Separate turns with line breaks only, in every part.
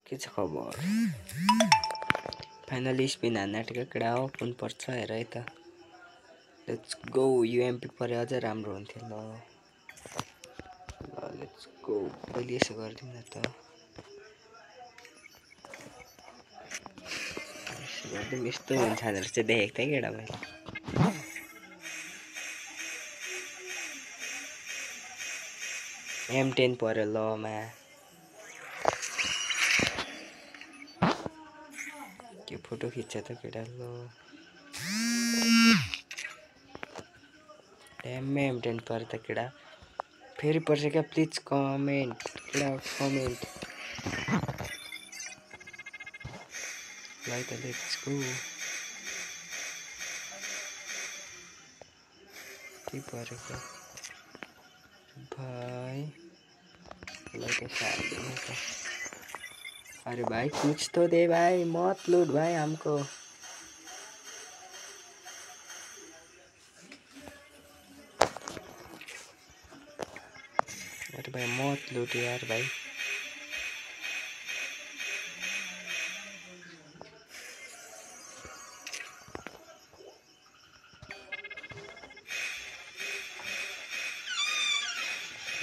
के छ खबर? फाइनली स्पिन हान्न आँटेको केटा हो, कुन पर्छ हेर है त। लेट्स गो, युएमपी परे अझ राम्रो हुन्थ्यो। ल लेट्स गो, पहिले यसो गरिदिउँ न त। यसो गरिदिउँ, यस्तो हुन्छ भनेर चाहिँ देखेको थिएँ केटा मैले। M10 पर्यो ल मा। के फोटो खिच्छ त केटा ल। ड्याममै M10 पर्यो त केटा। फेरि पर्छ क्या, प्लिज कमेन्ट केटा, कमेन्ट। ल त लेट्स गो। के परेको भाई? ल त सार्दैन त। अरे भाई कुछ तो दे भाई, मत लूट भाई हमको। अरे भाई मत लूट यार भाई।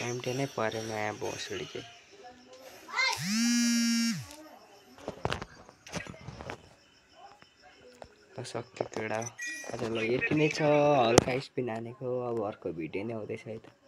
M10 नै पऱ्यो नयाँ भोसडीको। ल सक्यो केटा। ल यति नै छ, हल्का स्पिन हानेको। अब अर्को भिडियो नै आउँदैछ है त।